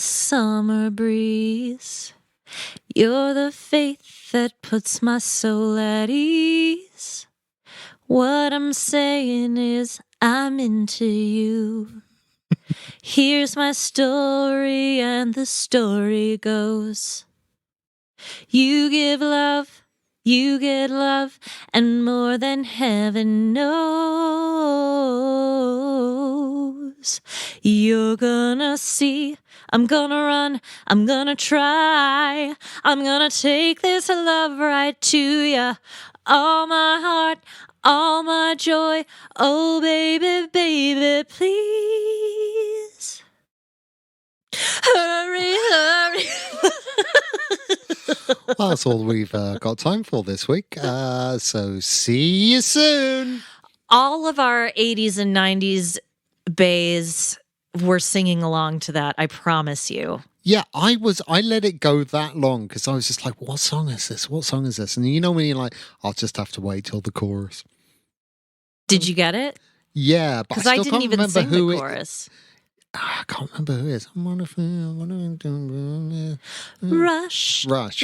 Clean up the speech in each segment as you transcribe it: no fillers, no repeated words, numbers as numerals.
summer breeze. You're the faith that puts my soul at ease. What I'm saying is I'm into you. Here's my story, and the story goes: you give love, you get love, and more than heaven knows. You're gonna see, I'm gonna run, I'm gonna try, I'm gonna take this love right to ya. All my heart, all my joy, oh baby, baby, please. Hurry, hurry. Well, that's all we've got time for this week. So see you soon. All of our 80s and 90s bays were singing along to that, I promise you. Yeah, I let it go that long because I was just like, what song is this? What song is this? And you know when you're like, I'll just have to wait till the chorus. Did you get it? Yeah, but because I I still didn't can't even remember sing the who chorus. I can't remember who it is. Rush. Rush.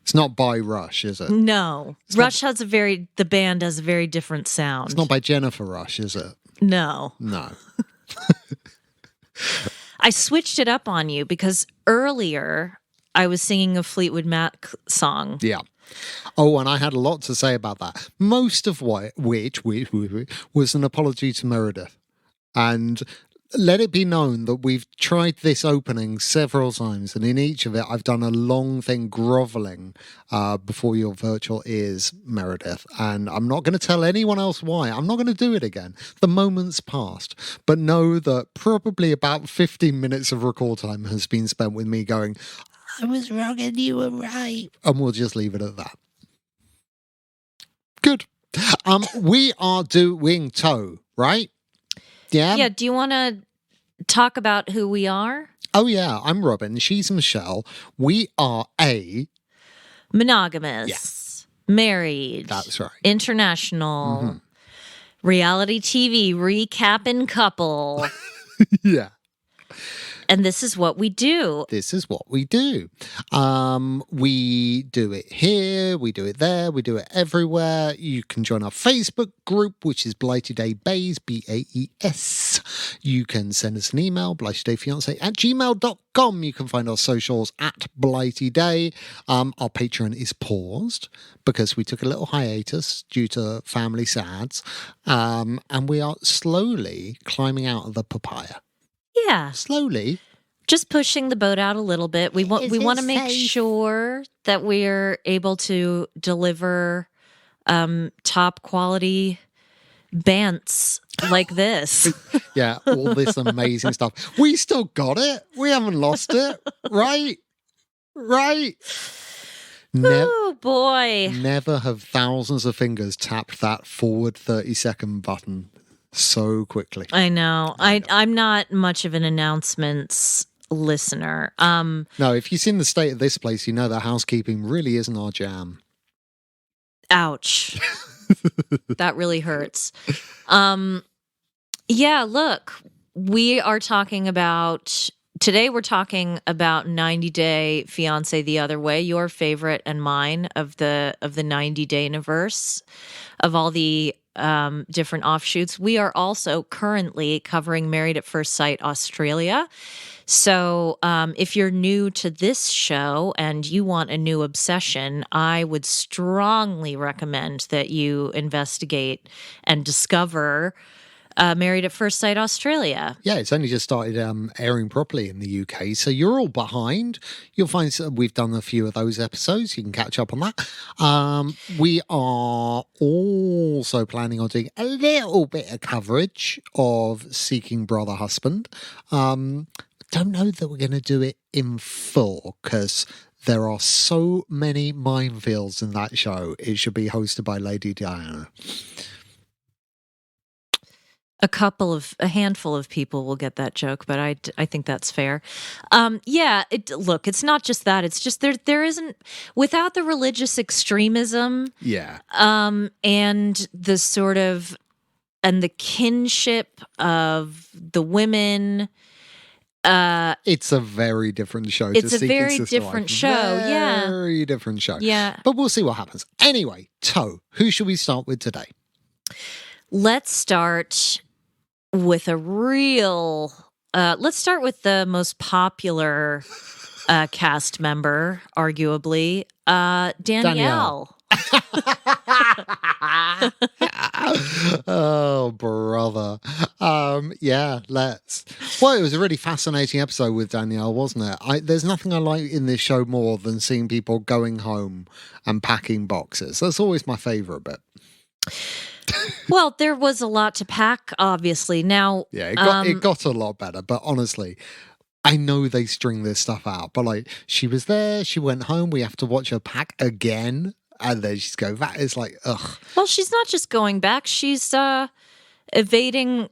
It's not by Rush, is it? No. Rush has the band has a very different sound. It's not by Jennifer Rush, is it? No. No. I switched it up on you because earlier I was singing a Fleetwood Mac song. Yeah. Oh, and I had a lot to say about that. Most of which was an apology to Meredith. And let it be known that we've tried this opening several times, and in each of it, I've done a long thing groveling before your virtual ears, Meredith. And I'm not going to tell anyone else why. I'm not going to do it again. The moment's passed. But know that probably about 15 minutes of record time has been spent with me going, I was wrong and you were right. And we'll just leave it at that. Good. We are doing Toe, right? Yeah. Yeah. Do you want to talk about who we are? Oh, yeah. I'm Robin. She's Michelle. We are a monogamous, married. That's right. International, reality TV recapping couple. Yeah. And this is what we do. This is what we do. We do it here, we do it there, we do it everywhere. You can join our Facebook group, which is Blighty Day Bays, BAES. You can send us an email, blightydayfiance@gmail.com. You can find our socials at Blighty Day. Our Patreon is paused because we took a little hiatus due to family sads. And we are slowly climbing out of the papaya. Yeah. Slowly. Just pushing the boat out a little bit. We want to make sure that we're able to deliver top quality bants like this. Yeah, all this amazing stuff. We still got it. We haven't lost it. Right? Oh, boy. Never have thousands of fingers tapped that forward 30-second button so quickly. I know. I'm not much of an announcements listener. No, if you've seen the state of this place, you know that housekeeping really isn't our jam. Ouch. That really hurts. Yeah, look, today we're talking about 90 Day Fiance the Other Way, your favorite and mine of the 90 Day universe, of all the different offshoots. We are also currently covering Married at First Sight Australia. So if you're new to this show and you want a new obsession, I would strongly recommend that you investigate and discover Married at First Sight Australia. Yeah, it's only just started airing properly in the UK, so you're all behind. You'll find we've done a few of those episodes. You can catch up on that. We are also planning on doing a little bit of coverage of Seeking Brother Husband. Don't know that we're going to do it in full because there are so many minefields in that show. It should be hosted by Lady Diana. A handful of people will get that joke, but I think that's fair. Yeah, look, it's not just that. It's just there isn't, without the religious extremism. Yeah. And the sort of, and the kinship of the women It's a very different show. It's to a Seeking very Sister different Life. show. Yeah. Very different show. Yeah. But we'll see what happens. Anyway, Toe, who should we start with today? Let's start with let's start with the most popular cast member, arguably, Danielle. Oh, brother. Yeah, let's. Well, it was a really fascinating episode with Danielle, wasn't it? There's nothing I like in this show more than seeing people going home and packing boxes. That's always my favorite bit. Well, there was a lot to pack, obviously. Now, yeah, it got a lot better, but honestly, I know they string this stuff out, but like, she was there, she went home, we have to watch her pack again, and then she's go back. It's like, ugh. Well, she's not just going back, she's evading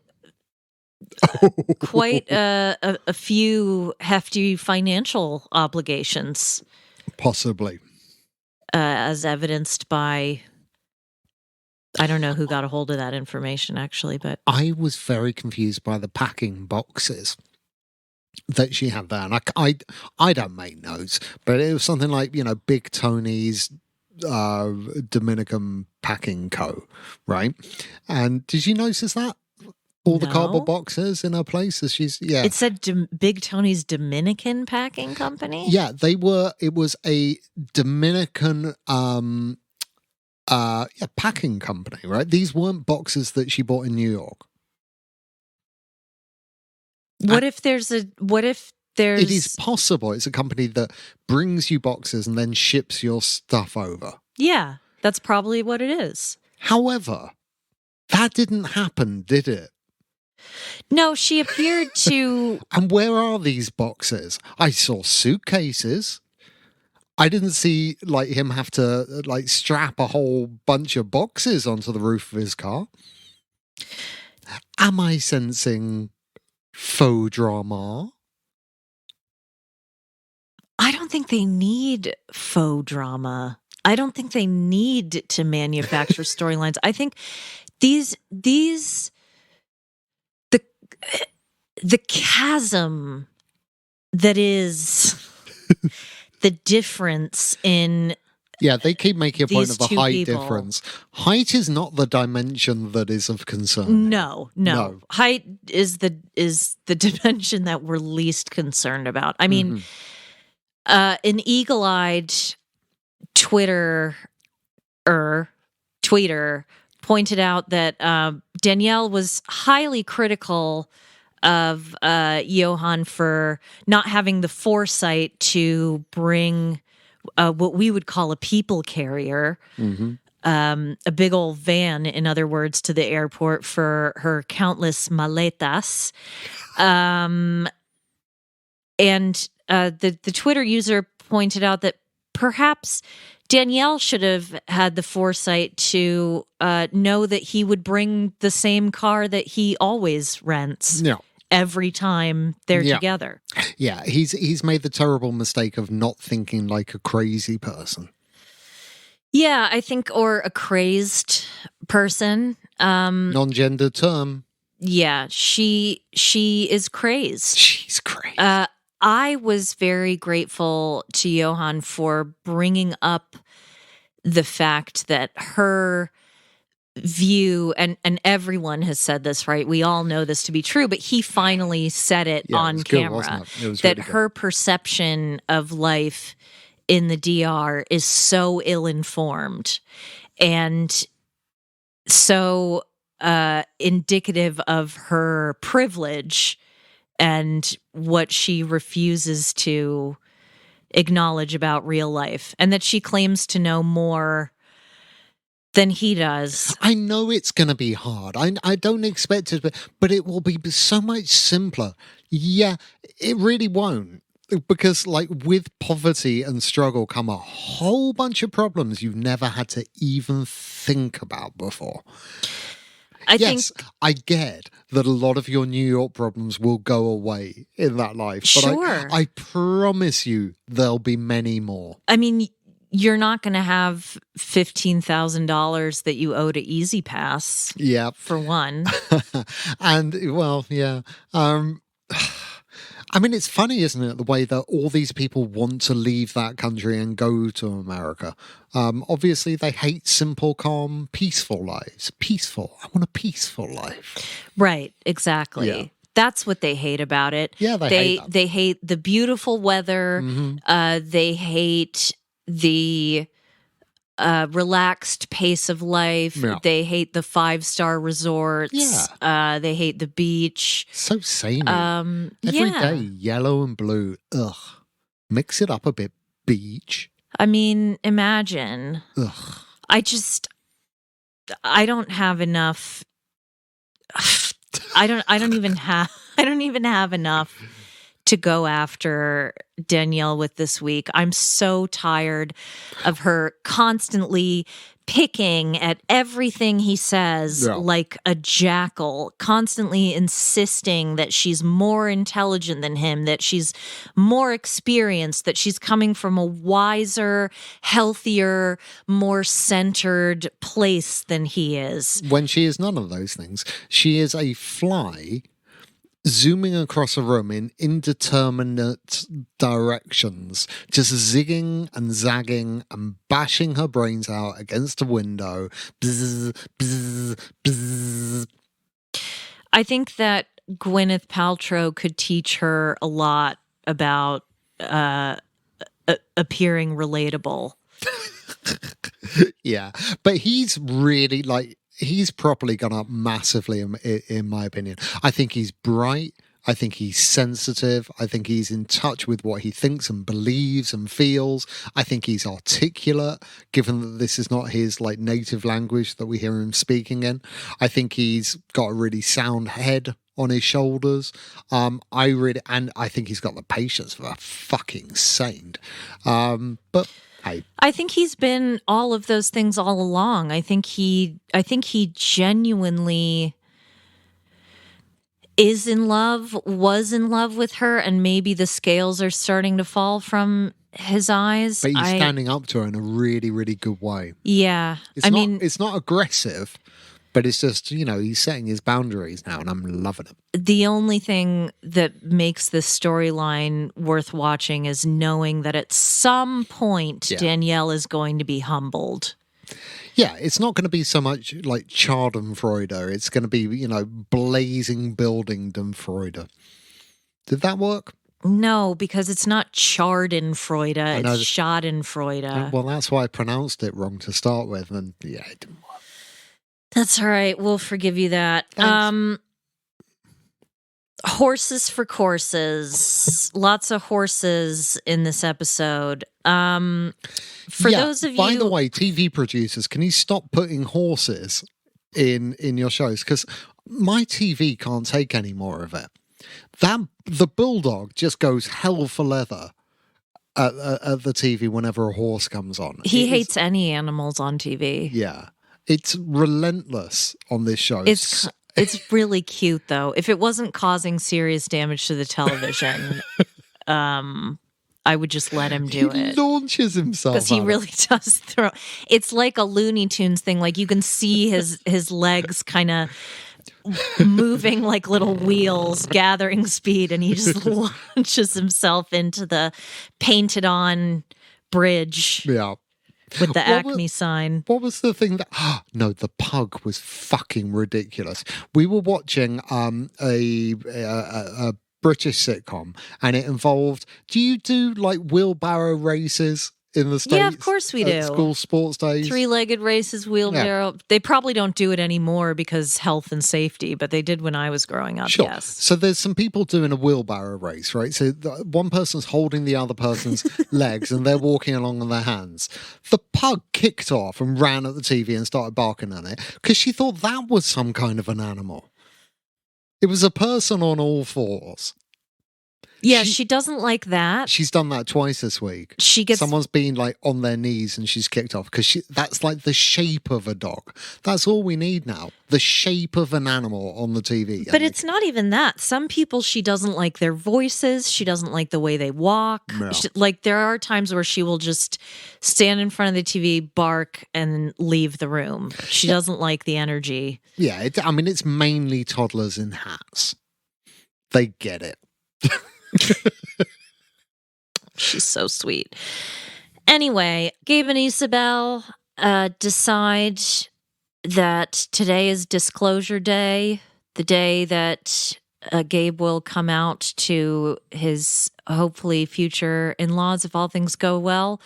quite a few hefty financial obligations. Possibly. As evidenced by, I don't know who got a hold of that information, actually, but I was very confused by the packing boxes that she had there. And I don't make notes, but it was something like, Big Tony's Dominican Packing Co., right? And did you notice that? All the cardboard boxes in her place as It said Big Tony's Dominican Packing Company? Yeah, it was a Dominican packing company, right? These weren't boxes that she bought in New York. What if there's It is possible. It's a company that brings you boxes and then ships your stuff over. Yeah, that's probably what it is. However, that didn't happen, did it? No, she appeared to... And where are these boxes? I saw suitcases. I didn't see him have to strap a whole bunch of boxes onto the roof of his car. Am I sensing faux drama? I don't think they need faux drama. I don't think they need to manufacture storylines. I think the chasm that is the difference in... Yeah, they keep making a point of the height people. difference. Height is not the dimension that is of concern. No. Height is the dimension that we're least concerned about. I mean, an eagle-eyed tweeter pointed out that Danielle was highly critical of Johan for not having the foresight to bring what we would call a people carrier, a big old van, in other words, to the airport for her countless maletas. And the Twitter user pointed out that perhaps Danielle should have had the foresight to know that he would bring the same car that he always rents. Yeah. Every time they're together. Yeah, he's made the terrible mistake of not thinking like a crazy person. Yeah, I think, or a crazed person. Non-gender term. Yeah, she is crazed. She's crazy. I was very grateful to Johan for bringing up the fact that her view, and everyone has said this, right? We all know this to be true, but he finally said it on camera, that her perception of life in the DR is so ill-informed and so indicative of her privilege and what she refuses to acknowledge about real life, and that she claims to know more than he does. I know it's going to be hard. I don't expect it, but it will be so much simpler. Yeah, it really won't. Because with poverty and struggle come a whole bunch of problems you've never had to even think about before. I get that a lot of your New York problems will go away in that life. But sure. I promise you there'll be many more. I mean, you're not going to have $15,000 that you owe to Easy Pass. Yeah. For one. And, well, yeah. I mean, it's funny, isn't it, the way that all these people want to leave that country and go to America. Obviously, they hate simple, calm, peaceful lives. Peaceful. I want a peaceful life. Right, exactly. Yeah. That's what they hate about it. Yeah, they hate that. They hate the beautiful weather. They hate the relaxed pace of life. Yeah. They hate the 5-star resorts. Yeah. They hate the beach. So samey. Every day, yellow and blue. Ugh. Mix it up a bit. Beach. I mean, imagine. Ugh. I don't have enough. I don't even have enough to go after Danielle with this week. I'm so tired of her constantly picking at everything he says like a jackal, constantly insisting that she's more intelligent than him, that she's more experienced, that she's coming from a wiser, healthier, more centered place than he is. When she is none of those things. She is a fly zooming across a room in indeterminate directions, just zigging and zagging and bashing her brains out against a window. Bzz, bzz, bzz. I think that Gwyneth Paltrow could teach her a lot about appearing relatable. Yeah, but he's really he's properly gone up massively in my opinion. I think he's bright. I think he's sensitive. I think he's in touch with what he thinks and believes and feels. I think he's articulate, given that this is not his native language that we hear him speaking in. I think he's got a really sound head on his shoulders. I think he's got the patience for a fucking saint. But I think he's been all of those things all along. I think he genuinely was in love with her, and maybe the scales are starting to fall from his eyes. But he's standing up to her in a really, really good way. Yeah. It's not aggressive, but it's just, he's setting his boundaries now, and I'm loving it. The only thing that makes this storyline worth watching is knowing that at some point Danielle is going to be humbled. Yeah, it's not going to be so much like Schadenfreude. It's going to be, blazing Bildungsfreude. Did that work? No, because it's not Schadenfreude, it's Schadenfreude. Well, that's why I pronounced it wrong to start with, and yeah, it didn't work. That's all right. We'll forgive you that. Thanks. Horses for courses. Lots of horses in this episode. Those of you... By the way, TV producers, can you stop putting horses in your shows? Because my TV can't take any more of it. The bulldog just goes hell for leather at the TV whenever a horse comes on. He hates any animals on TV. Yeah. It's relentless on this show. It's really cute, though. If it wasn't causing serious damage to the television, I would just let him do it. He launches himself because he really does throw. It's like a Looney Tunes thing. Like you can see his legs kind of moving like little wheels, gathering speed, and he just launches himself into the painted-on bridge. Yeah. With the Acme sign. What was the thing that... no, the pug was fucking ridiculous. We were watching a British sitcom, and it involved... Do you do, wheelbarrow races in the States? Yeah, of course we do. School sports days? 3-legged races, wheelbarrow. Yeah. They probably don't do it anymore because health and safety, but they did when I was growing up, sure. Yes. So there's some people doing a wheelbarrow race, right? So one person's holding the other person's legs and they're walking along on their hands. The pug kicked off and ran at the TV and started barking at it because she thought that was some kind of an animal. It was a person on all fours. Yeah, she doesn't like that. She's done that twice this week. Someone's been on their knees and she's kicked off because that's like the shape of a dog. That's all we need now. The shape of an animal on the TV. But it's not even that. Some people, she doesn't like their voices. She doesn't like the way they walk. No. There are times where she will just stand in front of the TV, bark, and leave the room. She doesn't like the energy. Yeah, it's mainly toddlers in hats. They get it. She's so sweet. Anyway, Gabe and Isabel decide that today is disclosure day, the day that Gabe will come out to his hopefully future in-laws if all things go well.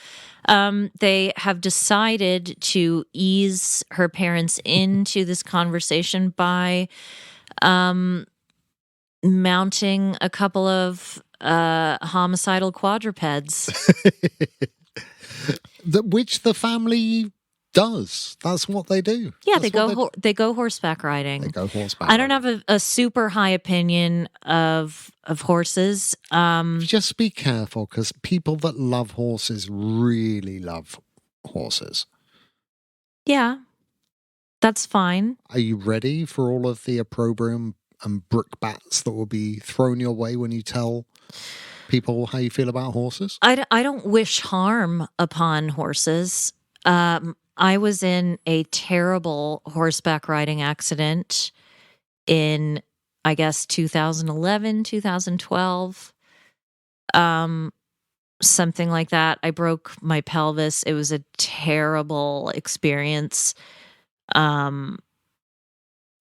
They have decided to ease her parents into this conversation by mounting a couple of homicidal quadrupeds. Which the family does. That's what they do. Yeah, That's they go horseback riding. They go horseback. I don't have a super high opinion of horses. Just be careful, because people that love horses really love horses. Yeah, that's fine. Are you ready for all of the opprobrium and brickbats that will be thrown your way when you tell people how you feel about horses? I don't wish harm upon horses. I was in a terrible horseback riding accident in, I guess, 2011, 2012. Something like that. I broke my pelvis. It was a terrible experience.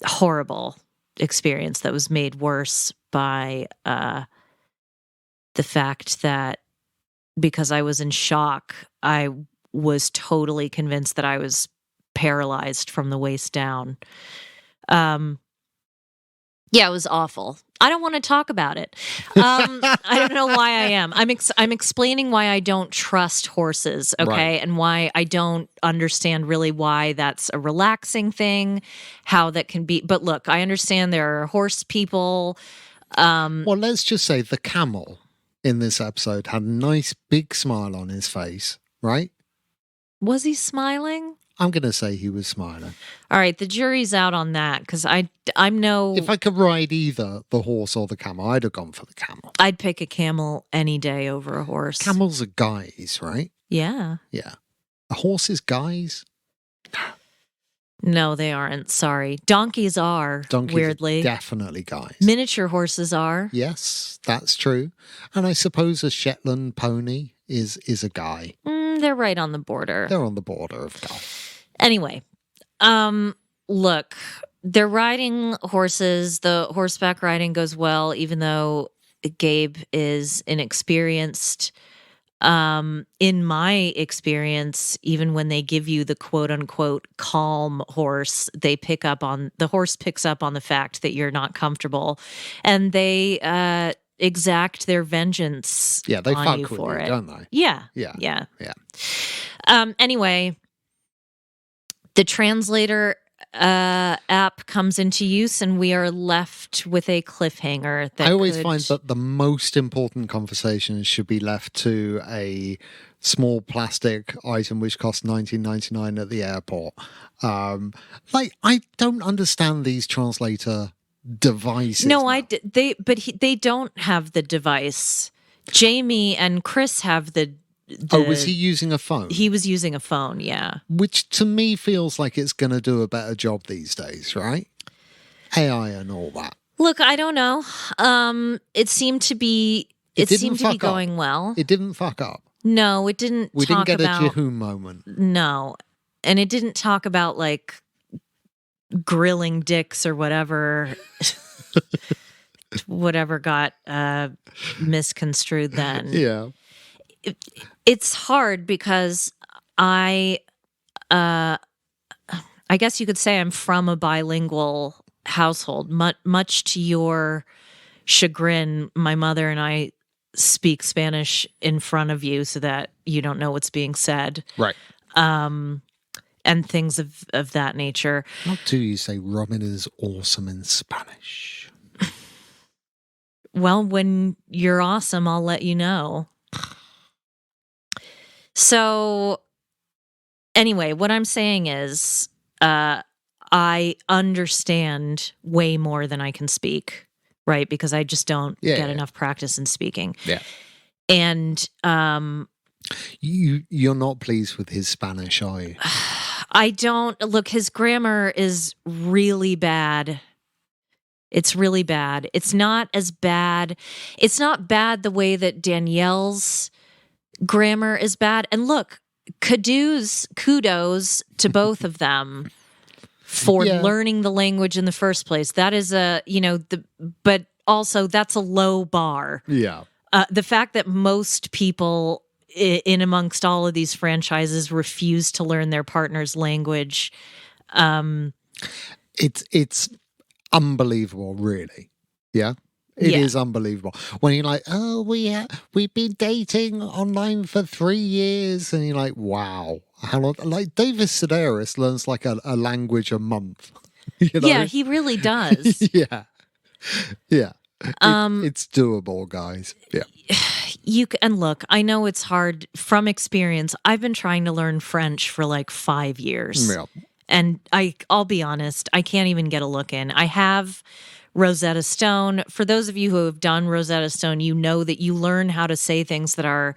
Horrible experience that was made worse by the fact that because I was in shock, I was totally convinced that I was paralyzed from the waist down. Yeah, it was awful. I don't want to talk about it. I don't know why I am. I'm explaining why I don't trust horses, okay? Right. And why I don't understand really why that's a relaxing thing, how that can be. But look, I understand there are horse people. Well, let's just say the camel in this episode had a nice big smile on his face, right? Was he smiling? I'm going to say he was smiling. All right, the jury's out on that because I'm no. If I could ride either the horse or the camel, I'd have gone for the camel. I'd pick a camel any day over a horse. Camels are guys, right? Yeah. Yeah. A horse is guys? No, they aren't. Sorry. Donkeys are, Donkeys weirdly. are definitely guys. Miniature horses are. Yes, that's true. And I suppose a Shetland pony is a guy. They're right on the border. They're on the border of guy. Anyway, look, they're riding horses. The horseback riding goes well, even though Gabe is inexperienced. In my experience, even when they give you the quote unquote calm horse, the horse picks up on the fact that you're not comfortable, and they exact their vengeance Yeah, they on fuck you with for you, it. don't they? Yeah. Yeah. Anyway, the translator app comes into use, and we are left with a cliffhanger. I always find that the most important conversations should be left to a small plastic item which costs $19.99 at the airport. I don't understand these translator devices. No, now. they don't have the device. Jamie and Chris have the. Was he using a phone? He was using a phone, yeah. Which to me feels like it's going to do a better job these days, right? AI and all that. Look, I don't know. It seemed to be. It seemed to be going well. It didn't fuck up. No, it didn't. We didn't get a Jehu moment. No, and it didn't talk about like grilling dicks or whatever. Whatever got misconstrued then. Yeah. It's hard because I guess you could say I'm from a bilingual household. Much to your chagrin, my mother and I speak Spanish in front of you so that you don't know what's being said. Right. And things of that nature. What do you say ramen is awesome in Spanish? Well, when you're awesome, I'll let you know. So anyway, what I'm saying is I understand way more than I can speak, right? Because I just don't get enough practice in speaking. Yeah. And you're not pleased with his Spanish, are you? I don't. Look, his grammar is really bad. It's really bad. It's not as bad. It's not bad the way that Danielle's grammar is bad. And look, kudos to both of them for Yeah. learning the language in the first place. That is but also that's a low bar. Yeah. The fact that most people in amongst all of these franchises refuse to learn their partner's language. It's unbelievable, really. Yeah. It is unbelievable. When you're like, oh, we've been dating online for 3 years, and you're like, wow, how long? Like David Sedaris learns like a language a month. You know? Yeah, he really does. Yeah. It's doable, guys. Yeah. And look, I know it's hard from experience. I've been trying to learn French for like 5 years. Yeah. And I'll be honest, I can't even get a look in. I have Rosetta Stone. For those of you who have done Rosetta Stone, you know that you learn how to say things that are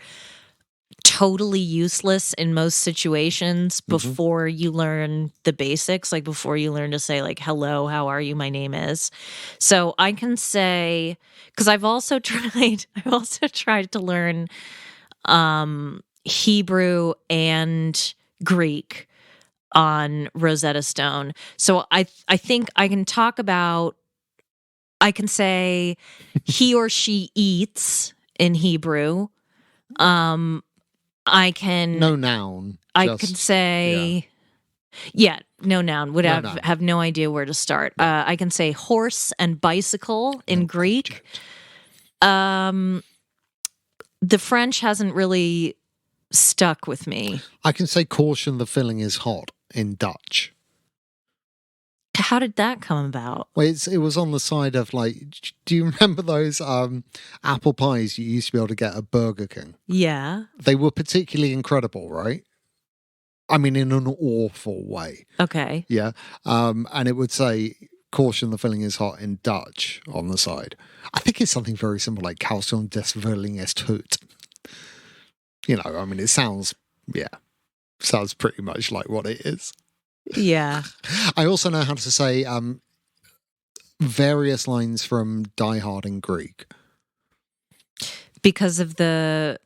totally useless in most situations before you learn the basics, like before you learn to say like, hello, how are you? My name is. So I can say, because I've also tried to learn Hebrew and Greek on Rosetta Stone. So I think I can talk about, I can say he or she eats in Hebrew. I can No noun. I can say no noun. Would have no idea where to start. I can say horse and bicycle in Greek. The French hasn't really stuck with me. I can say caution, the filling is hot in Dutch. How did that come about? Well, it was on the side of like, do you remember those apple pies you used to be able to get at Burger King? Yeah. They were particularly incredible, right? I mean, in an awful way. Okay. Yeah. And it would say, caution, the filling is hot in Dutch on the side. I think it's something very simple like, caution, des Verling ist hot. You know, I mean, it sounds pretty much like what it is. Yeah. I also know how to say various lines from Die Hard in Greek. Because of the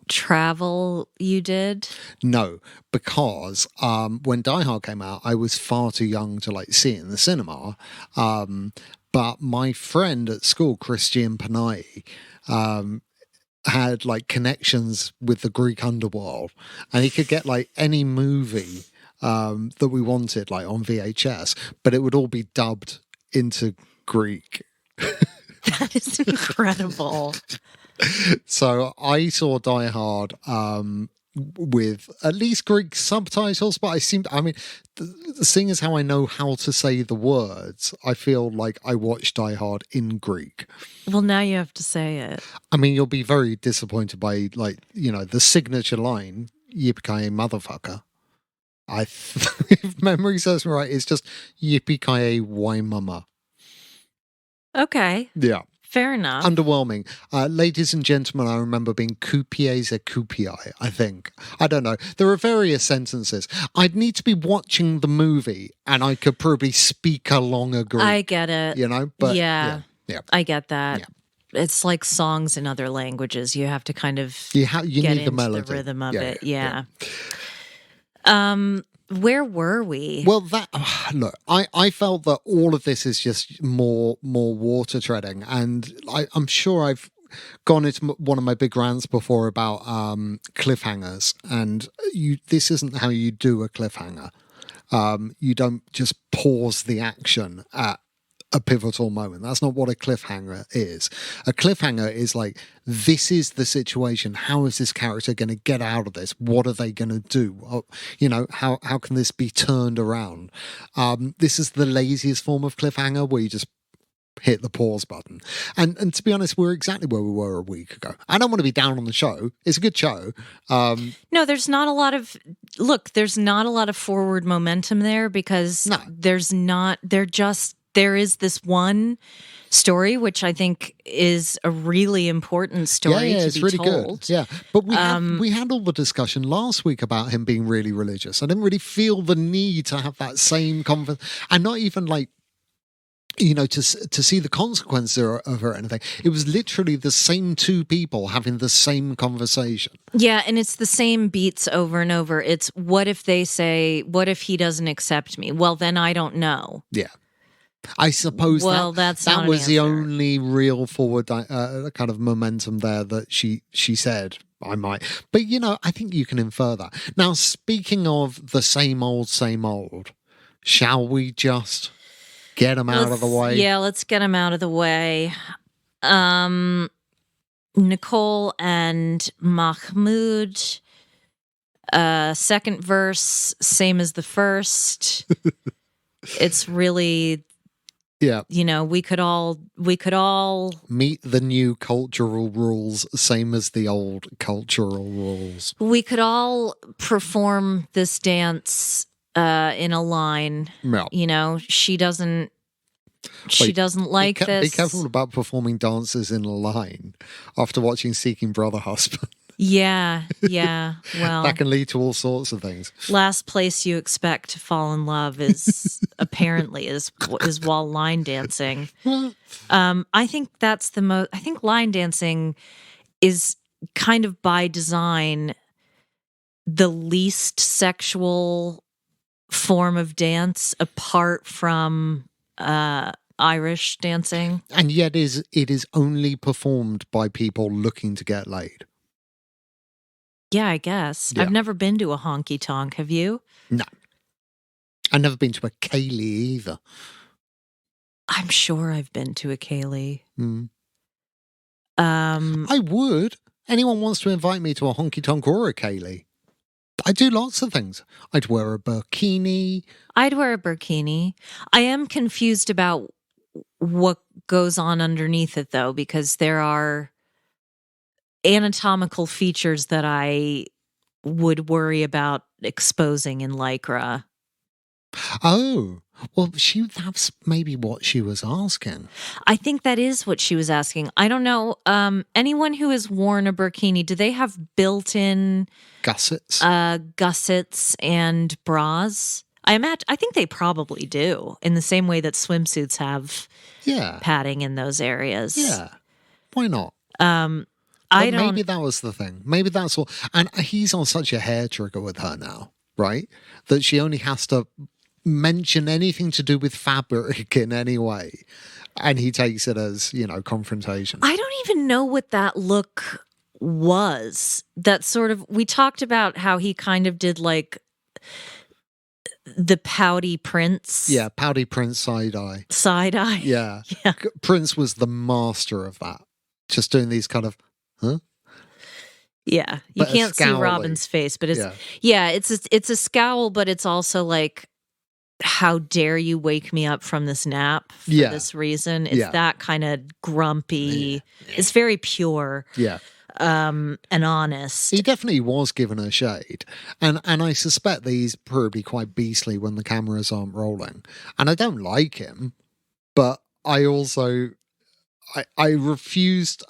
travel you did? No, because when Die Hard came out, I was far too young to like see it in the cinema. But my friend at school, Christian Panay, had like connections with the Greek underworld, and he could get like any movie that we wanted like on VHS, but it would all be dubbed into Greek. That is incredible. So I saw Die Hard with at least Greek subtitles, but seeing as how I know how to say the words, I feel like I watched Die Hard in Greek. Well, now you have to say it. I mean, you'll be very disappointed by, like, you know, the signature line, yippee-ki-yay motherfucker. If memory serves me right, it's just yippee-ki-yay why mama. Okay. Yeah. Fair enough. Underwhelming. Ladies and gentlemen, I remember being coupiers et coupii, I think. I don't know. There are various sentences. I'd need to be watching the movie and I could probably speak along a Greek. I get it. You know? But yeah. I get that. Yeah. It's like songs in other languages. You have to kind of you get need into the melody. The rhythm of it. Yeah. Where were we? Well, look, I felt that all of this is just more water treading, and I'm sure I've gone into one of my big rants before about cliffhangers, and this isn't how you do a cliffhanger. You don't just pause the action at a pivotal moment. That's not what a cliffhanger is. A cliffhanger is like, this is the situation. How is this character going to get out of this? What are they going to do? You know, how can this be turned around? This is the laziest form of cliffhanger, where you just hit the pause button. And to be honest, we're exactly where we were a week ago. I don't want to be down on the show. It's a good show. No, there's not a lot of forward momentum there, because there is this one story, which I think is a really important story to it's be really told. good. Yeah, but we had all the discussion last week about him being really religious. I didn't really feel the need to have that same conversation, and not even like to see the consequences of it or anything. It was literally the same two people having the same conversation. Yeah, and it's the same beats over and over. It's what if they say, what if he doesn't accept me? Well, then I don't know. Yeah. I suppose that's that not was an the answer. only real forward kind of momentum there that she said I might. But, I think you can infer that. Now, speaking of the same old, shall we just get them out of the way? Yeah, let's get them out of the way. Nicole and Mahmoud, second verse, same as the first. It's really, yeah. We could all meet the new cultural rules, same as the old cultural rules. We could all perform this dance in a line. No. She doesn't like this. Be careful about performing dances in a line after watching Seeking Brother Husband. Yeah. Well, that can lead to all sorts of things. Last place you expect to fall in love is apparently is while line dancing. I think that's the most. I think line dancing is kind of by design the least sexual form of dance apart from Irish dancing. And yet it is only performed by people looking to get laid. Yeah, I guess. Yeah. I've never been to a honky tonk. Have you? No. I've never been to a Kaylee either. I'm sure I've been to a Kaylee. I would. Anyone wants to invite me to a honky tonk or a Kaylee? I do lots of things. I'd wear a burkini. I am confused about what goes on underneath it, though, because there are anatomical features that I would worry about exposing in Lycra. Oh, well, that's maybe what she was asking. I think that is what she was asking. I don't know. Anyone who has worn a burkini, do they have built-in gussets? Gussets and bras? I think they probably do, in the same way that swimsuits have padding in those areas. Yeah. Why not? Maybe that was the thing. Maybe that's all. And he's on such a hair trigger with her now, right? That she only has to mention anything to do with fabric in any way. And he takes it as, confrontation. I don't even know what that look was. That sort of, we talked about how he kind of did like the pouty Prince. Yeah, pouty Prince side-eye. Side-eye. Yeah. Prince was the master of that. Just doing these kind of, huh? Yeah, you can't see Robin's face, but it's it's a scowl, but it's also like, how dare you wake me up from this nap for this reason? It's that kind of grumpy. Yeah. It's very pure. Yeah. And honest. He definitely was given a shade. And I suspect that he's probably quite beastly when the cameras aren't rolling. And I don't like him, but I also I refused.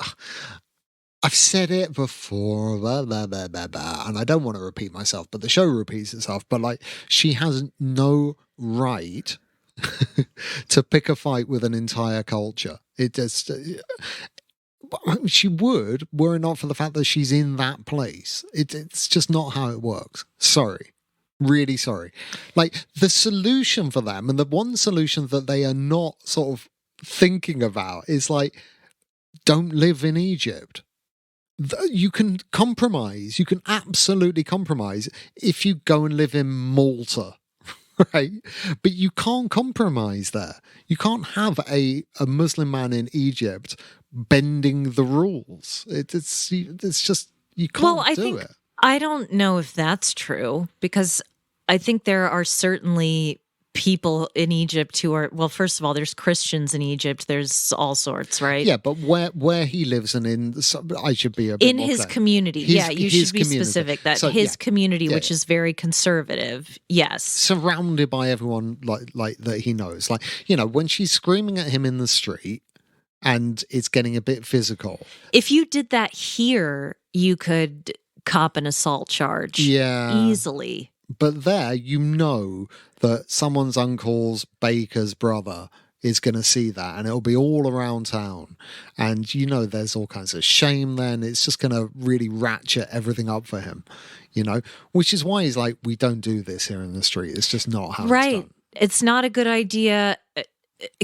I've said it before, blah, blah, blah, blah, blah, and I don't want to repeat myself, but the show repeats itself. But like, she has no right to pick a fight with an entire culture. It just, she would, were it not for the fact that she's in that place. It's just not how it works. Sorry. Really sorry. Like, the solution for them, and the one solution that they are not sort of thinking about is like, don't live in Egypt. You can compromise. You can absolutely compromise if you go and live in Malta, right? But you can't compromise there. You can't have a Muslim man in Egypt bending the rules. It's just, you can't do it. I don't know if that's true, because I think there are certainly people in Egypt who are, well, first of all, there's Christians in Egypt. There's all sorts, right? Yeah, but where he lives and I should be a bit in more his clear. Community. You should be specific that his community, which is very conservative. Yes. Surrounded by everyone like that he knows. Like, when she's screaming at him in the street and it's getting a bit physical. If you did that here, you could cop an assault charge. Yeah. Easily. But there, that someone's uncle's baker's brother is going to see that, and it'll be all around town. And you know, there's all kinds of shame then. It's just going to really ratchet everything up for him, you know, which is why he's like, we don't do this here in the street. It's just not how it's done. It's not a good idea,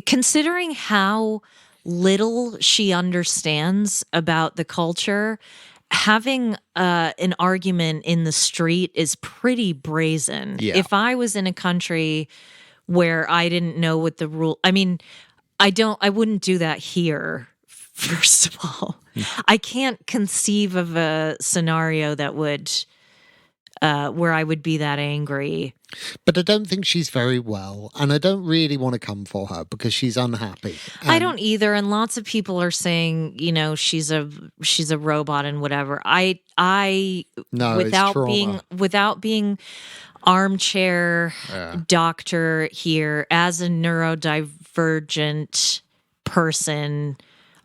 considering how little she understands about the culture. Having an argument in the street is pretty brazen. Yeah. If I was in a country where I didn't know what the rule, I mean, I wouldn't do that here. First of all, I can't conceive of a scenario that would, where I would be that angry. But I don't think she's very well, and I don't really want to come for her because she's unhappy. I don't either, and lots of people are saying, you know, she's a robot and whatever. No, without being armchair doctor here, as a neurodivergent person,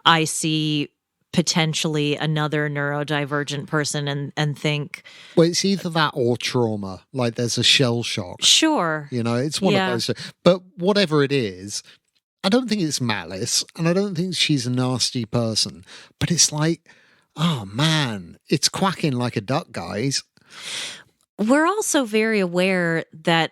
I see potentially another neurodivergent person and think, well, it's either that or trauma, like there's a shell shock. Sure, you know, it's one of those. But whatever it is, I don't think it's malice, and I don't think she's a nasty person, but it's like, oh man, it's quacking like a duck, guys. We're also very aware that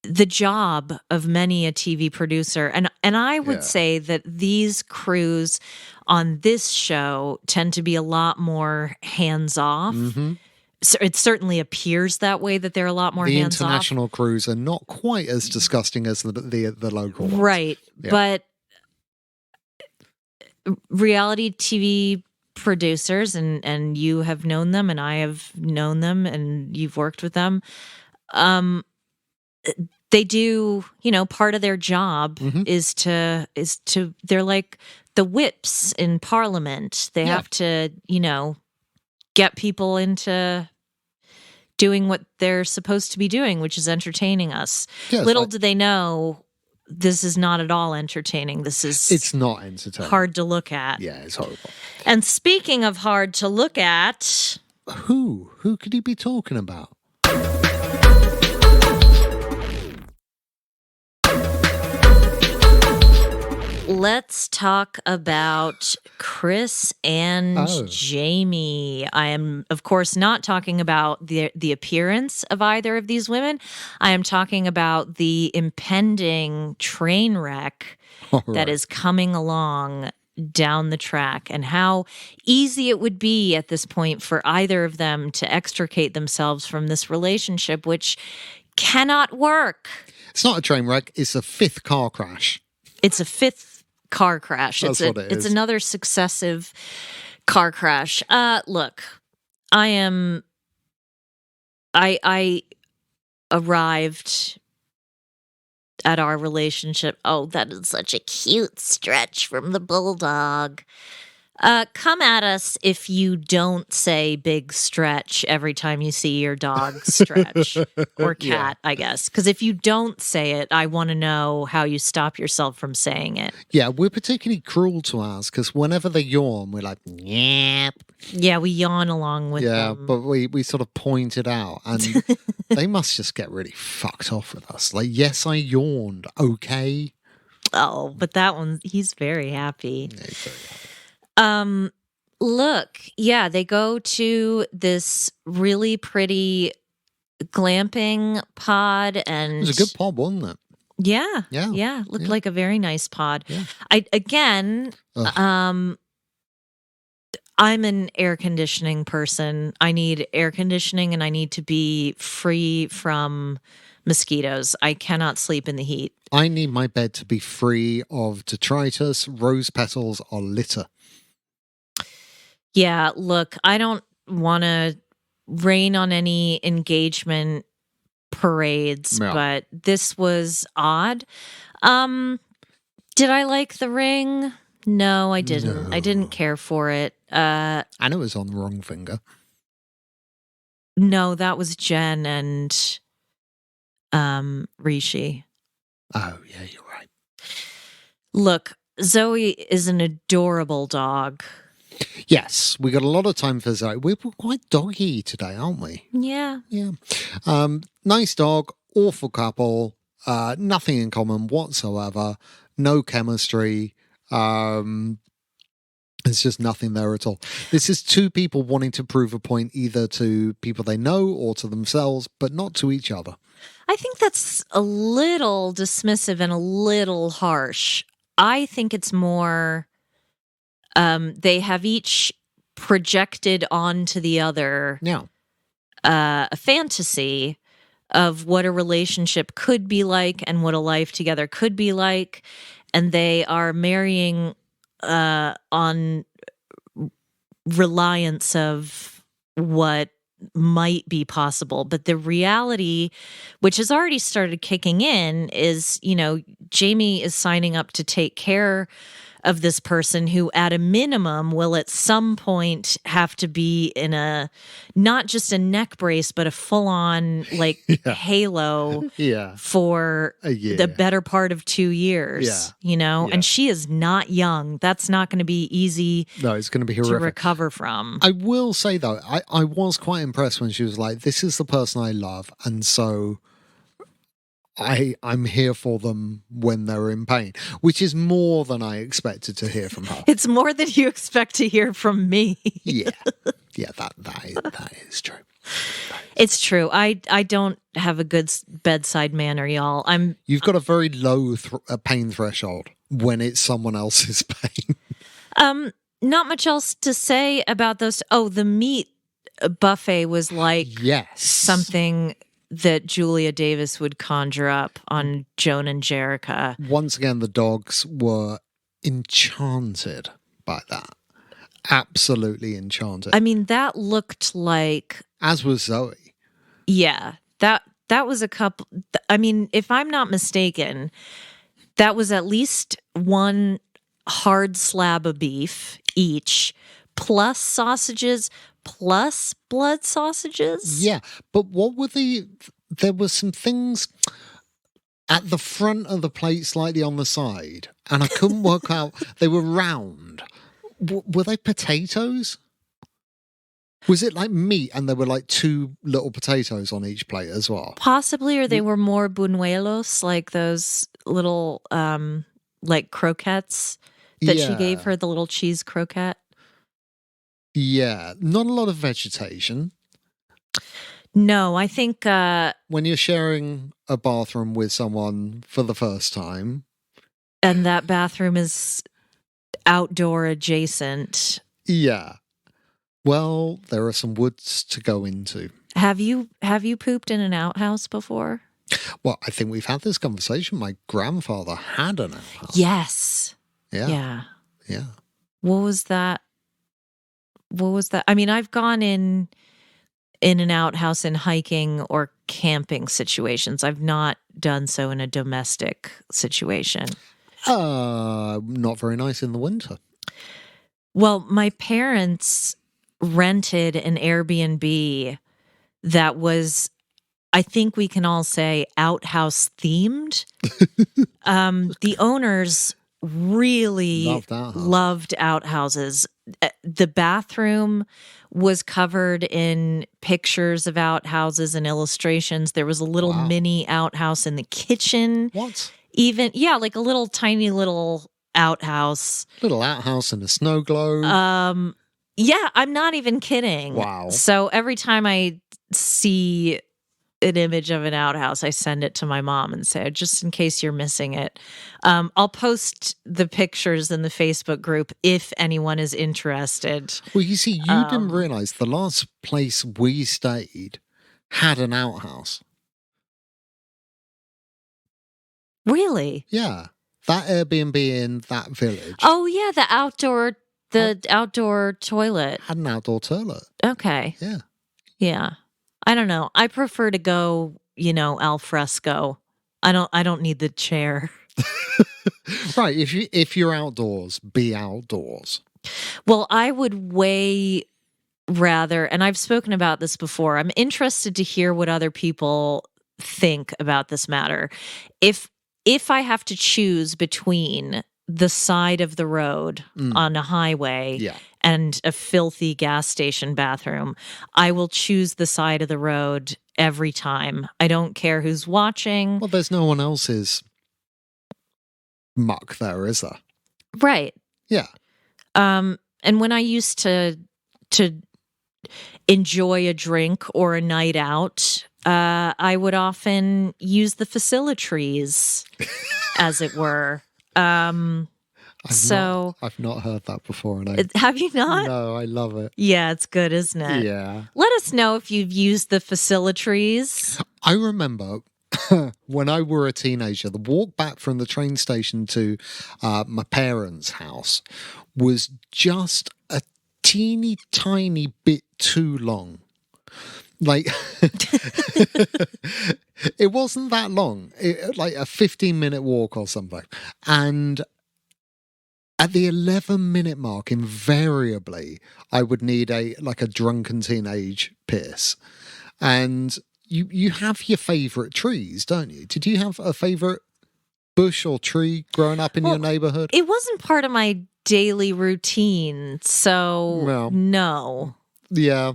the job of many a TV producer, and I would say that these crews on this show tend to be a lot more hands-off. Mm-hmm. So it certainly appears that way, that they're a lot more hands-off. The international crews are not quite as disgusting as the local ones. Right. Yeah. But reality TV producers, and you have known them, and I have known them, and you've worked with them, they do, you know, part of their job is to they're like the whips in Parliament. They have to, you know, get people into doing what they're supposed to be doing, which is entertaining us. Little do they know, this is not at all entertaining. It's not entertaining. Hard to look at. Yeah, it's horrible. And speaking of hard to look at, who could he be talking about? let's talk about Chris and Jamie. I am, of course, not talking about the appearance of either of these women. I am talking about the impending train wreck that is coming along down the track, and how easy it would be at this point for either of them to extricate themselves from this relationship, which cannot work. It's not a train wreck. It's a fifth car crash. It's a fifth car crash. That's what it is. It's another successive car crash. Look, I arrived at our relationship. Oh, that is such a cute stretch from the bulldog. Come at us if you don't say big stretch every time you see your dog stretch or cat, I guess. Because if you don't say it, I want to know how you stop yourself from saying it. Yeah, we're particularly cruel to ours because whenever they yawn, we're like, yep. Yeah, we yawn along with them. Yeah, but we sort of point it out, and they must just get really fucked off with us. Like, yes, I yawned, okay? Oh, but that one, he's very happy. Yeah, he's very happy. Look, yeah, they go to this really pretty glamping pod, and it was a good pod, wasn't it? Yeah. Looked like a very nice pod. Yeah. I'm an air conditioning person. I need air conditioning, and I need to be free from mosquitoes. I cannot sleep in the heat. I need my bed to be free of detritus, rose petals, or litter. Yeah, look, I don't want to rain on any engagement parades, but this was odd. Did I like the ring? No, I didn't. No. I didn't care for it. And it was on the wrong finger. No, that was Jen and Rishi. Oh, yeah, you're right. Look, Zoe is an adorable dog. Yes, we got a lot of time for Zoe. We're quite doggy today, aren't we? Yeah. Yeah. Nice dog, awful couple. nothing in common whatsoever, no chemistry. There's just nothing there at all. This is two people wanting to prove a point either to people they know or to themselves, but not to each other. I think that's a little dismissive and a little harsh. I think it's more they have each projected onto the other Yeah. a fantasy of what a relationship could be like and what a life together could be like. And they are marrying on reliance of what might be possible. But the reality, which has already started kicking in, is, Jamie is signing up to take care of this person who at a minimum will at some point have to be in not just a neck brace, but a full on halo for the better part of 2 years, and she is not young. That's not going to be easy. No, it's going to be horrific to recover from. I will say though, I was quite impressed when she was like, this is the person I love. And so I'm here for them when they're in pain, which is more than I expected to hear from her. It's more than you expect to hear from me. Yeah, that is true. It's true. I don't have a good bedside manner, y'all. You've got a very low pain threshold when it's someone else's pain. Not much else to say about those. Oh, the meat buffet was like something that Julia Davis would conjure up on Joan and Jericha. Once again, the dogs were enchanted by that. Absolutely enchanted. I mean, that looked like... As was Zoe. Yeah, that was a couple... I mean, if I'm not mistaken, that was at least one hard slab of beef each, plus sausages, plus blood sausages. Yeah, but what were there were some things at the front of the plate, slightly on the side, and I couldn't work out. They were round. Were they potatoes? Was it like meat and there were like two little potatoes on each plate as well? Possibly, or they were more buñuelos, like those little like croquettes that she gave her, the little cheese croquette. Yeah, not a lot of vegetation. No, I think... when you're sharing a bathroom with someone for the first time. And that bathroom is outdoor adjacent. Yeah. Well, there are some woods to go into. Have you pooped in an outhouse before? Well, I think we've had this conversation. My grandfather had an outhouse. Yes. Yeah. What was that? I mean, I've gone in an outhouse in hiking or camping situations. I've not done so in a domestic situation. Not very nice in the winter. Well, my parents rented an Airbnb that was, I think we can all say, outhouse themed. The owners really loved outhouses. The bathroom was covered in pictures of outhouses and illustrations. There was a little mini outhouse in the kitchen. What? Even, like a little tiny little outhouse. Little outhouse in a snow globe. Yeah, I'm not even kidding. Wow. So every time I see an image of an outhouse, I send it to my mom and say, just in case you're missing it. I'll post the pictures in the Facebook group if anyone is interested. Well, you see, you didn't realize the last place we stayed had an outhouse. Really? Yeah. That Airbnb in that village. Oh, yeah, the outdoor toilet. Had an outdoor toilet. Okay. Yeah. Yeah. I don't know. I prefer to go, al fresco. I don't need the chair. Right. If you're outdoors, be outdoors. Well, I would way rather, and I've spoken about this before, I'm interested to hear what other people think about this matter. If I have to choose between the side of the road on a highway and a filthy gas station bathroom, I will choose the side of the road every time. I don't care who's watching. Well, there's no one else's muck there, is there? Right. Yeah. And when I used to enjoy a drink or a night out, I would often use the facilities, as it were. I've not heard that before. And have you not? No, I love it. Yeah, it's good, isn't it? Yeah. Let us know if you've used the facilities. I remember when I were a teenager, the walk back from the train station to my parents' house was just a teeny tiny bit too long. Like, it wasn't that long, like a 15-minute walk or something. And at the 11-minute mark, invariably, I would need a drunken teenage piss. And you have your favourite trees, don't you? Did you have a favourite bush or tree growing up in your neighbourhood? It wasn't part of my daily routine, so no. Yeah,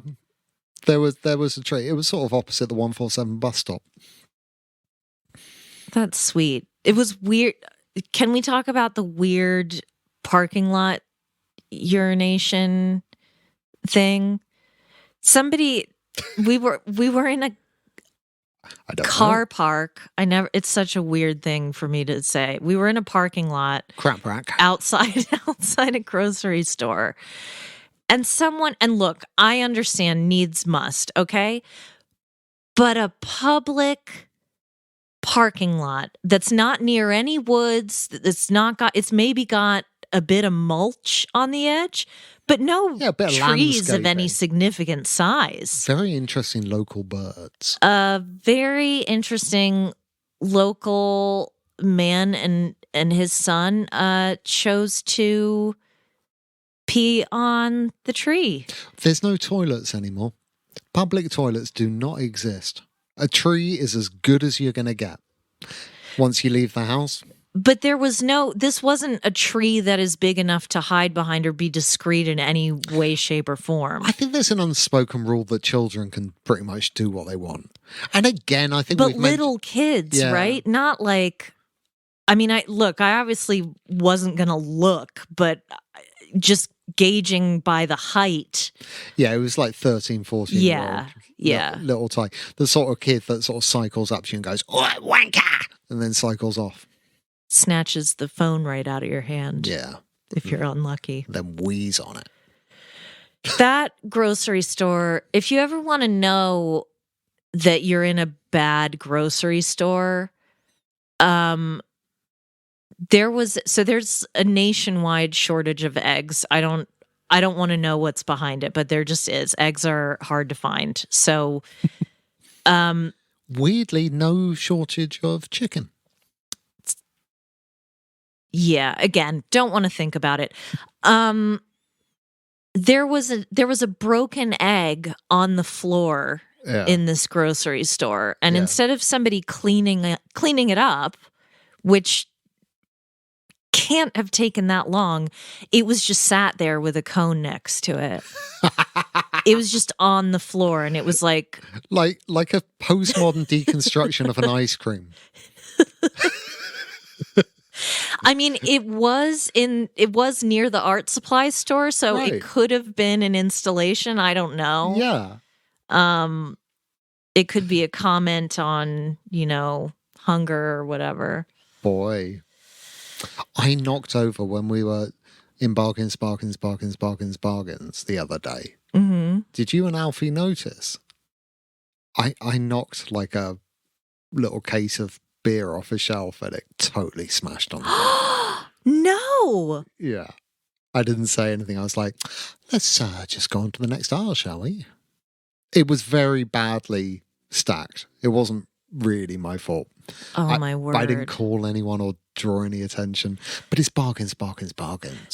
there was a tree. It was sort of opposite the 147 bus stop. That's sweet. It was weird. Can we talk about the weird parking lot urination thing? We were in a car park. It's such a weird thing for me to say. We were in a parking lot. Crap rack. Outside a grocery store. And look, I understand needs must, okay? But a public parking lot that's not near any woods, it's maybe got a bit of mulch on the edge, but no trees of any significant size. Very interesting local birds. A very interesting local man and his son chose to pee on the tree. There's no toilets anymore. Public toilets do not exist. A tree is as good as you're going to get once you leave the house. But this wasn't a tree that is big enough to hide behind or be discreet in any way, shape, or form. I think there's an unspoken rule that children can pretty much do what they want. And again, I think but little kids, right? Not like, I mean, I obviously wasn't going to look, but just gauging by the height. Yeah, it was like 13, 14 year old. Yeah. Little type. The sort of kid that sort of cycles up to you and goes, "Oh, wanker!" and then cycles off. Snatches the phone right out of your hand. Yeah. If you're unlucky. Then wheeze on it. That grocery store, if you ever want to know that you're in a bad grocery store, there's a nationwide shortage of eggs. I don't want to know what's behind it, but there just is. Eggs are hard to find. So weirdly, no shortage of chicken. Yeah, again, don't want to think about it. There was a broken egg on the floor in this grocery store, and instead of somebody cleaning it up, which can't have taken that long, it was just sat there with a cone next to it. It was just on the floor, and it was like a postmodern deconstruction of an ice cream. I mean, it was near the art supply store, so it could have been an installation. I don't know. Yeah. It could be a comment on, hunger or whatever. Boy, I knocked over when we were in bargains the other day. Mm-hmm. Did you and Alfie notice? I knocked like a little case of beer off a shelf and it totally smashed on the floor. No. Yeah. I didn't say anything. I was like, let's just go on to the next aisle, shall we? It was very badly stacked. It wasn't really my fault. Oh, my word. I didn't call anyone or draw any attention. But it's bargains.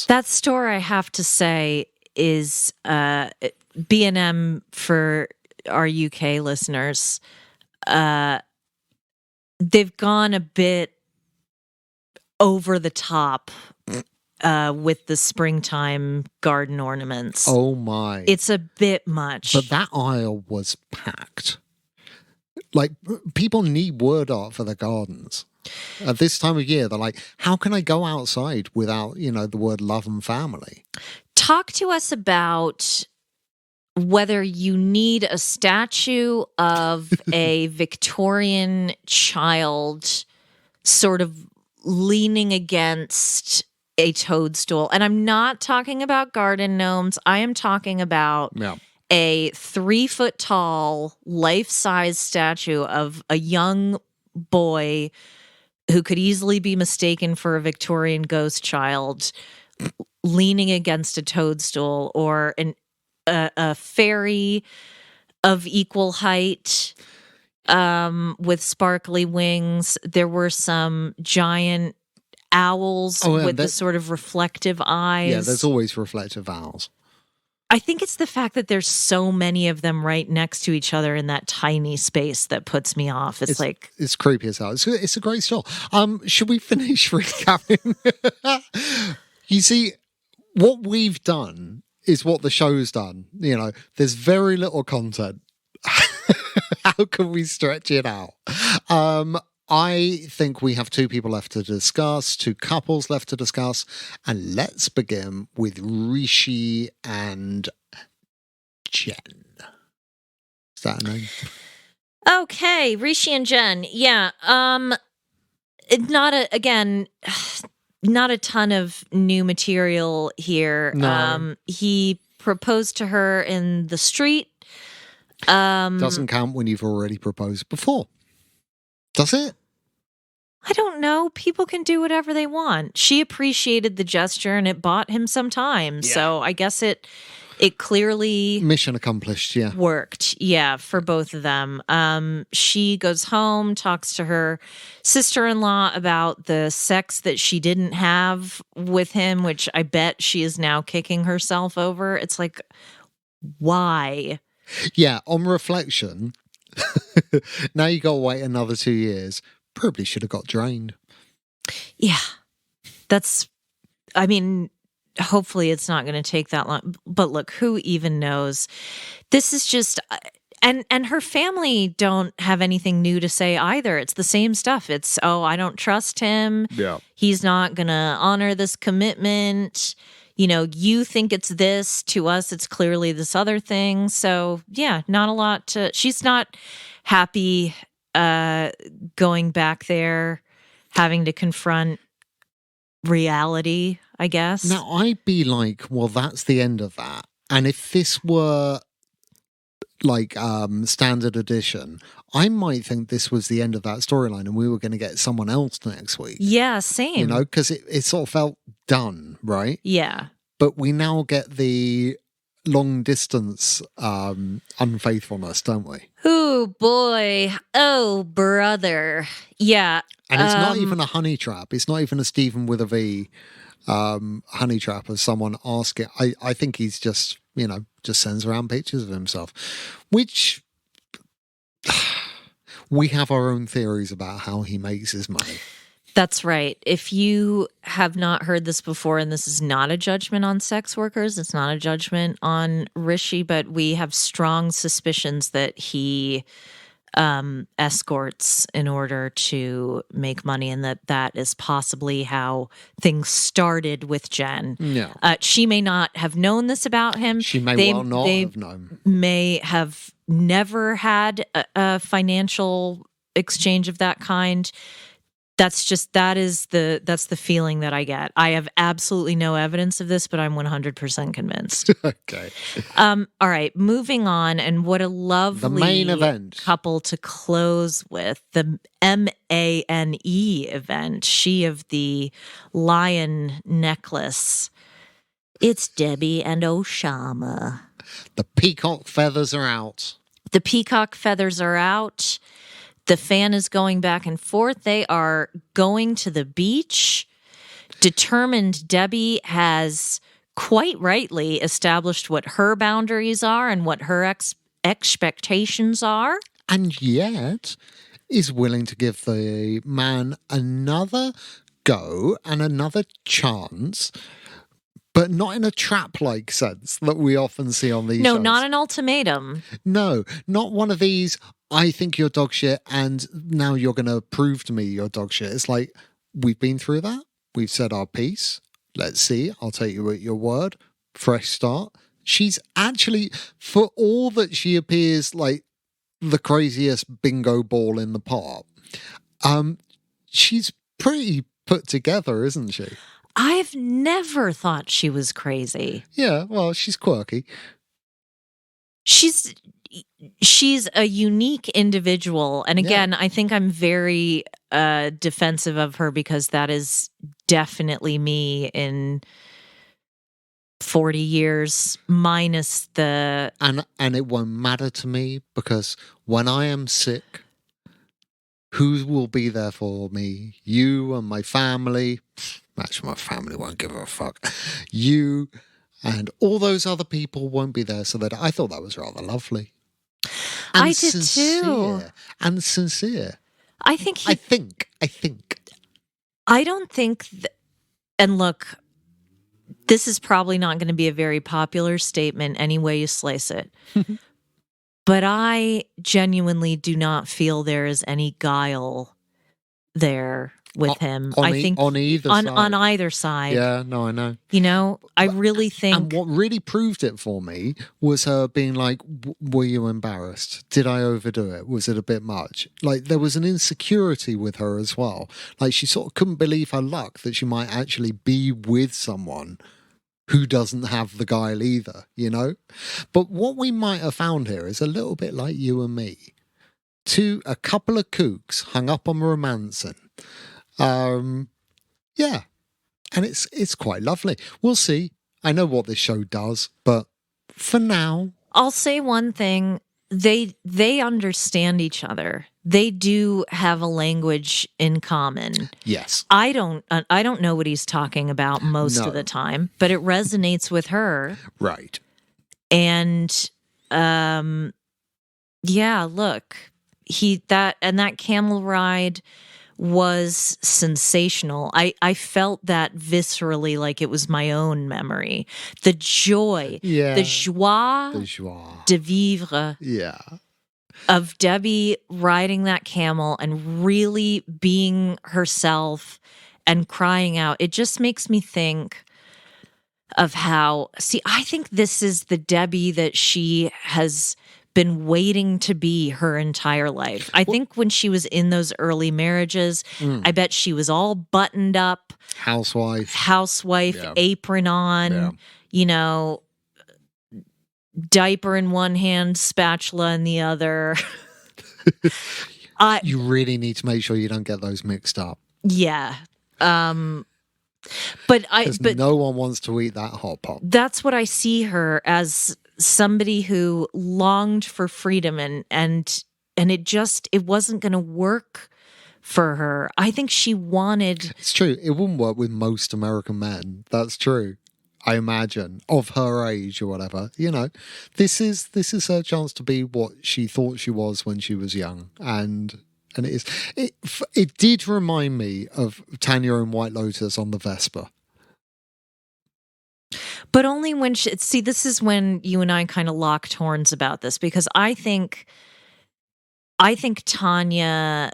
That store, I have to say, is B&M for our UK listeners. They've gone a bit over the top with the springtime garden ornaments. Oh my. It's a bit much. But that aisle was packed. like, people need word art for their gardens. At this time of year, they're like, how can I go outside without, the word love and family? Talk to us about whether you need a statue of a Victorian child sort of leaning against a toadstool. And I'm not talking about garden gnomes. I am talking about a 3-foot tall, life-size statue of a young boy who could easily be mistaken for a Victorian ghost child leaning against a toadstool, or a fairy of equal height with sparkly wings. There were some giant owls with the sort of reflective eyes. Yeah, there's always reflective owls. I think it's the fact that there's so many of them right next to each other in that tiny space that puts me off. It's creepy as hell. It's a great store. Should we finish recapping? You see, what we've done is what the show's done. There's very little content. How can we stretch it out? I think we have 2 people left to discuss, 2 couples left to discuss, and let's begin with Rishi and Jen. Is that a name? Okay, Rishi and Jen. Yeah. Not a ton of new material here. No. He proposed to her in the street. Doesn't count when you've already proposed before. Does it? I don't know. People can do whatever they want. She appreciated the gesture and it bought him some time. Yeah. So I guess it clearly... Mission accomplished, yeah. Worked, yeah, for both of them. She goes home, talks to her sister-in-law about the sex that she didn't have with him, which I bet she is now kicking herself over. It's like, why? Yeah, on reflection... now you got to wait another 2 years. Probably should have got drained. Yeah. Hopefully it's not going to take that long. But look, who even knows? This is just... And her family don't have anything new to say either. It's the same stuff. It's, I don't trust him. Yeah. He's not going to honor this commitment. You think it's this. To us, it's clearly this other thing. So, yeah, not a lot to... She's not happy going back there, having to confront reality, I guess. Now, I'd be like, well, that's the end of that. And if this were like standard edition, I might think this was the end of that storyline and we were going to get someone else next week. Yeah, same. Because it sort of felt done, right? Yeah. But we now get the long distance unfaithfulness, don't we? Oh, boy. Oh, brother. Yeah. And it's not even a honey trap. It's not even a Stephen with a V honey trap as someone asking. I think he's just, just sends around pictures of himself, which we have our own theories about how he makes his money. That's right. If you have not heard this before, and this is not a judgment on sex workers, it's not a judgment on Rishi, but we have strong suspicions that he escorts in order to make money, and that is possibly how things started with Jen. Yeah. She may not have known this about him. She may well not have known. May have never had a financial exchange of that kind. That's the feeling that I get. I have absolutely no evidence of this, but I'm 100% convinced. Okay. All right, moving on, and what a lovely the main event couple to close with, the MANE event. She of the lion necklace. It's Debbie and Oshama. The peacock feathers are out. The peacock feathers are out. The fan is going back and forth. They are going to the beach. Determined Debbie has quite rightly established what her boundaries are and what her expectations are. And yet is willing to give the man another go and another chance, but not in a trap-like sense that we often see on these shows. No, not an ultimatum. No, not one of these, I think you're dog shit, and now you're going to prove to me you're dog shit. It's like, we've been through that. We've said our piece. Let's see. I'll take you at your word. Fresh start. She's actually, for all that she appears like the craziest bingo ball in the pot, she's pretty put together, isn't she? I've never thought she was crazy. Yeah, well, she's quirky. She's a unique individual. And again, I think I'm very defensive of her because that is definitely me in 40 years minus the... And it won't matter to me, because when I am sick, who will be there for me? You and my family. Actually, my family won't give a fuck. You and all those other people won't be there. So that I thought that was rather lovely. And I did too. And sincere. I think I think. I don't think... and look, this is probably not going to be a very popular statement any way you slice it. But I genuinely do not feel there is any guile there with him. I think on either side. On either side. Yeah, no, I know. You know, I really think... And what really proved it for me was her being like, were you embarrassed? Did I overdo it? Was it a bit much? Like, there was an insecurity with her as well. Like, she sort of couldn't believe her luck that she might actually be with someone who doesn't have the guile either, you know? But what we might have found here is a little bit like you and me. A couple of kooks hung up on romancing. Yeah. And it's quite lovely. We'll see. I know what this show does, but for now... I'll say one thing. They understand each other. They do have a language in common. Yes. I don't know what he's talking about most of the time, but it resonates with her. Right. And yeah, look, that camel ride was sensational. I felt that viscerally, like it was my own memory. The joy, the joie de vivre of Debbie riding that camel and really being herself and crying out. It just makes me think of how, I think this is the Debbie that she has been waiting to be her entire life. I think when she was in those early marriages, I bet she was all buttoned up. Housewife, apron on, you know, diaper in one hand, spatula in the other. You really need to make sure you don't get those mixed up. Yeah. But no one wants to eat that hot pot. That's what I see her as, somebody who longed for freedom and it wasn't going to work for her. I think she wanted... It's true. It wouldn't work with most American men. That's true. I imagine, of her age or whatever. You know, this is her chance to be what she thought she was when she was young. And it did remind me of Tanya and White Lotus on the Vespa. But only when this is when you and I kind of locked horns about this, because I think Tanya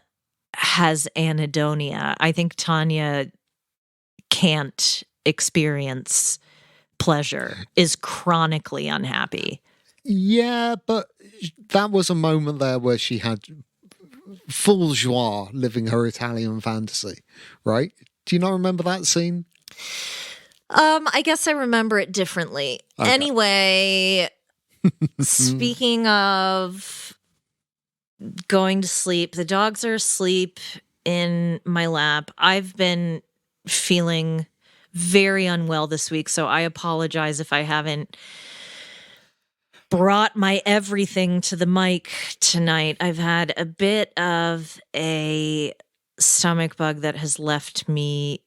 has anhedonia. I think Tanya can't experience pleasure, is chronically unhappy. Yeah, but that was a moment there where she had full joie living her Italian fantasy, right? Do you not remember that scene? I guess I remember it differently. Okay. Anyway, speaking of going to sleep, the dogs are asleep in my lap. I've been feeling very unwell this week, so I apologize if I haven't brought my everything to the mic tonight. I've had a bit of a stomach bug that has left me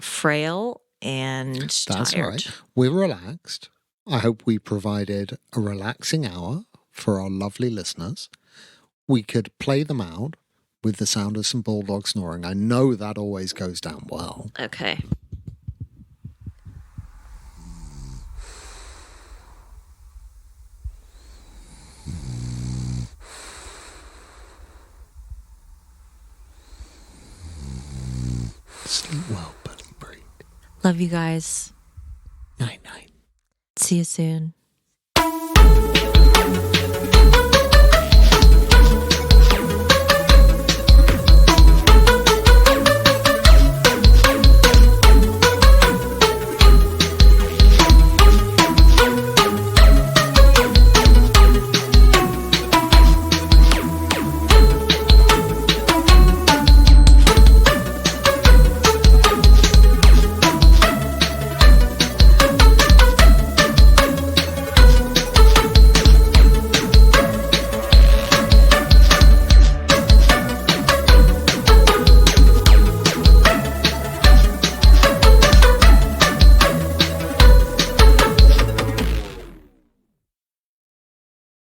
frail and That's tired. Right. We're relaxed. I hope we provided a relaxing hour for our lovely listeners. We could play them out with the sound of some bulldogs snoring. I know that always goes down well. Okay. Love you guys. Night night. See you soon.